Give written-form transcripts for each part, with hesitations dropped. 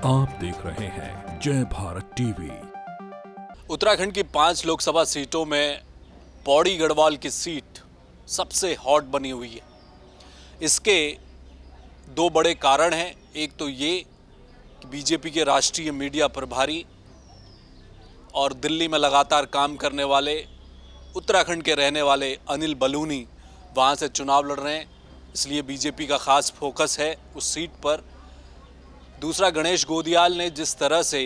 आप देख रहे हैं जय भारत टीवी। उत्तराखंड की 5 लोकसभा सीटों में पौड़ी गढ़वाल की सीट सबसे हॉट बनी हुई है। इसके दो बड़े कारण हैं। एक तो ये कि बीजेपी के राष्ट्रीय मीडिया प्रभारी और दिल्ली में लगातार काम करने वाले उत्तराखंड के रहने वाले अनिल बलूनी वहाँ से चुनाव लड़ रहे हैं, इसलिए बीजेपी का खास फोकस है उस सीट पर। दूसरा, गणेश गोदियाल ने जिस तरह से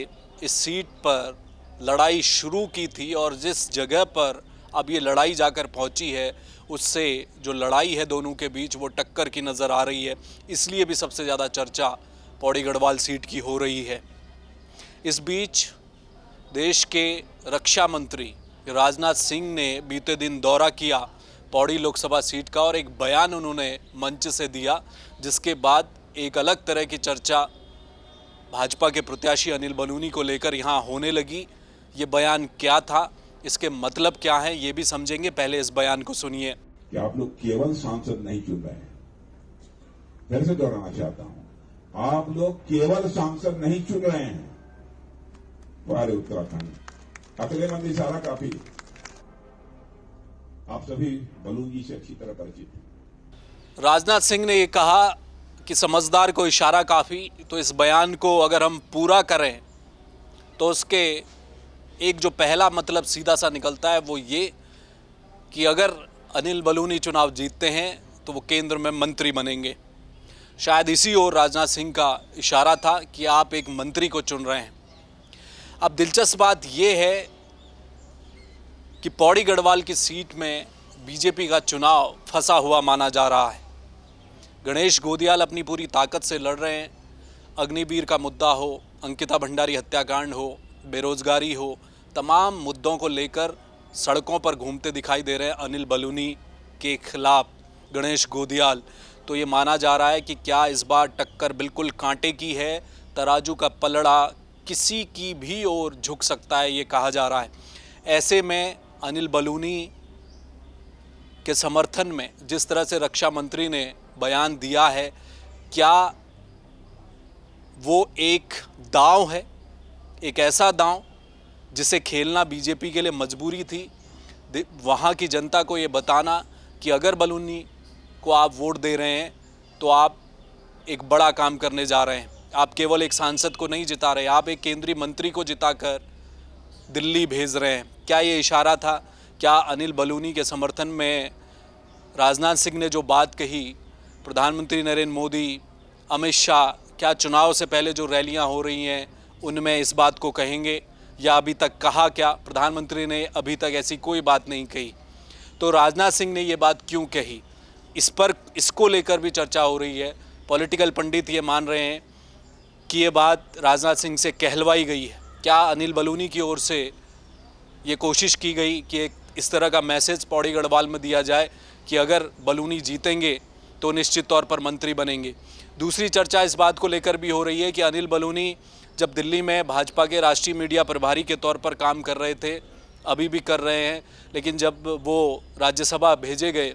इस सीट पर लड़ाई शुरू की थी और जिस जगह पर अब ये लड़ाई जाकर पहुंची है, उससे जो लड़ाई है दोनों के बीच वो टक्कर की नज़र आ रही है। इसलिए भी सबसे ज़्यादा चर्चा पौड़ी गढ़वाल सीट की हो रही है। इस बीच देश के रक्षा मंत्री राजनाथ सिंह ने बीते दिन दौरा किया पौड़ी लोकसभा सीट का और एक बयान उन्होंने मंच से दिया, जिसके बाद एक अलग तरह की चर्चा भाजपा के प्रत्याशी अनिल बलूनी को लेकर यहाँ होने लगी। ये बयान क्या था, इसके मतलब क्या है, ये भी समझेंगे। पहले इस बयान को सुनिए। कि आप लोग केवल सांसद नहीं चुन रहे हैं, फिर से दोहराना चाहता हूं, आप लोग केवल सांसद नहीं चुन रहे हैं। हमारे उत्तराखंड अकेले मंदी सारा काफी, आप सभी बलून जी से अच्छी तरह परिचित हैं। राजनाथ सिंह ने ये कहा कि समझदार को इशारा काफ़ी। तो इस बयान को अगर हम पूरा करें तो उसके एक जो पहला मतलब सीधा सा निकलता है वो ये कि अगर अनिल बलूनी चुनाव जीतते हैं तो वो केंद्र में मंत्री बनेंगे। शायद इसी ओर राजनाथ सिंह का इशारा था कि आप एक मंत्री को चुन रहे हैं। अब दिलचस्प बात ये है कि पौड़ी गढ़वाल की सीट में बीजेपी का चुनाव फंसा हुआ माना जा रहा है। गणेश गोदियाल अपनी पूरी ताकत से लड़ रहे हैं। अग्निवीर का मुद्दा हो, अंकिता भंडारी हत्याकांड हो, बेरोजगारी हो, तमाम मुद्दों को लेकर सड़कों पर घूमते दिखाई दे रहे हैं अनिल बलूनी के खिलाफ गणेश गोदियाल। तो ये माना जा रहा है कि क्या इस बार टक्कर बिल्कुल कांटे की है, तराजू का पलड़ा किसी की भी ओर झुक सकता है, ये कहा जा रहा है। ऐसे में अनिल बलूनी के समर्थन में जिस तरह से रक्षा मंत्री ने बयान दिया है, क्या वो एक दांव है, एक ऐसा दांव जिसे खेलना बीजेपी के लिए मजबूरी थी? वहाँ की जनता को ये बताना कि अगर बलूनी को आप वोट दे रहे हैं तो आप एक बड़ा काम करने जा रहे हैं। आप केवल एक सांसद को नहीं जिता रहे, आप एक केंद्रीय मंत्री को जिताकर दिल्ली भेज रहे हैं। क्या ये इशारा था? क्या अनिल बलूनी के समर्थन में राजनाथ सिंह ने जो बात कही, प्रधानमंत्री नरेंद्र मोदी, अमित शाह, क्या चुनाव से पहले जो रैलियां हो रही हैं उनमें इस बात को कहेंगे, या अभी तक कहा क्या? प्रधानमंत्री ने अभी तक ऐसी कोई बात नहीं कही। तो राजनाथ सिंह ने ये बात क्यों कही, इसको लेकर भी चर्चा हो रही है। पॉलिटिकल पंडित ये मान रहे हैं कि ये बात राजनाथ सिंह से कहलवाई गई है। क्या अनिल बलूनी की ओर से ये कोशिश की गई कि एक इस तरह का मैसेज पौड़ी गढ़वाल में दिया जाए कि अगर बलूनी जीतेंगे तो निश्चित तौर पर मंत्री बनेंगे? दूसरी चर्चा इस बात को लेकर भी हो रही है कि अनिल बलूनी जब दिल्ली में भाजपा के राष्ट्रीय मीडिया प्रभारी के तौर पर काम कर रहे थे, अभी भी कर रहे हैं, लेकिन जब वो राज्यसभा भेजे गए,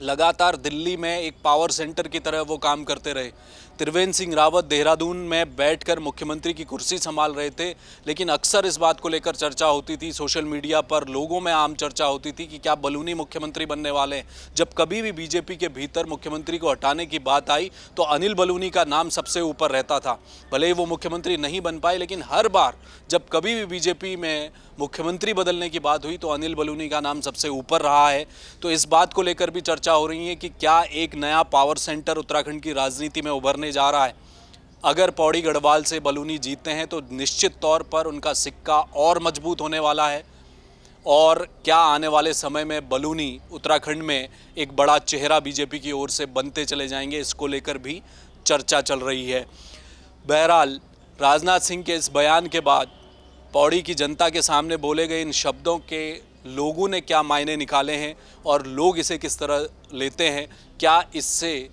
लगातार दिल्ली में एक पावर सेंटर की तरह वो काम करते रहे। त्रिवेंद्र सिंह रावत देहरादून में बैठकर मुख्यमंत्री की कुर्सी संभाल रहे थे, लेकिन अक्सर इस बात को लेकर चर्चा होती थी, सोशल मीडिया पर लोगों में आम चर्चा होती थी कि क्या बलूनी मुख्यमंत्री बनने वाले हैं। जब कभी भी बीजेपी के भीतर मुख्यमंत्री को हटाने की बात आई तो अनिल बलूनी का नाम सबसे ऊपर रहता था। भले ही वो मुख्यमंत्री नहीं बन पाए, लेकिन हर बार जब कभी भी बीजेपी में मुख्यमंत्री बदलने की बात हुई तो अनिल बलूनी का नाम सबसे ऊपर रहा है। तो इस बात को लेकर भी चर्चा हो रही है कि क्या एक नया पावर सेंटर उत्तराखंड की राजनीति में उभरने जा रहा है। अगर पौड़ी गढ़वाल से बलूनी जीतते हैं तो निश्चित तौर पर उनका सिक्का और मजबूत होने वाला है। और क्या आने वाले समय में बलूनी उत्तराखंड में एक बड़ा चेहरा बीजेपी की ओर से बनते चले जाएंगे, इसको लेकर भी चर्चा चल रही है। बहरहाल, राजनाथ सिंह के इस बयान के बाद पौड़ी की जनता के सामने बोले गए इन शब्दों के लोगों ने क्या मायने निकाले हैं और लोग इसे किस तरह लेते हैं? क्या इससे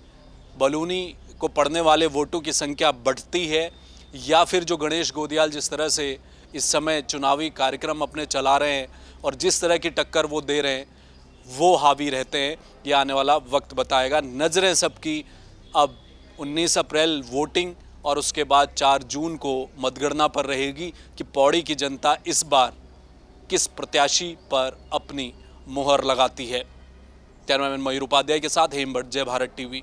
बलूनी को पढ़ने वाले वोटों की संख्या बढ़ती है, या फिर जो गणेश गोदियाल जिस तरह से इस समय चुनावी कार्यक्रम अपने चला रहे हैं और जिस तरह की टक्कर वो दे रहे हैं वो हावी रहते हैं? ये आने वाला वक्त बताएगा। नज़रें सबकी अब 19 अप्रैल वोटिंग और उसके बाद 4 जून को मतगणना पर रहेगी कि पौड़ी की जनता इस बार किस प्रत्याशी पर अपनी मुहर लगाती है। कैमरामैन मयूर उपाध्याय के साथ हेमभट्ट, जय भारत टीवी।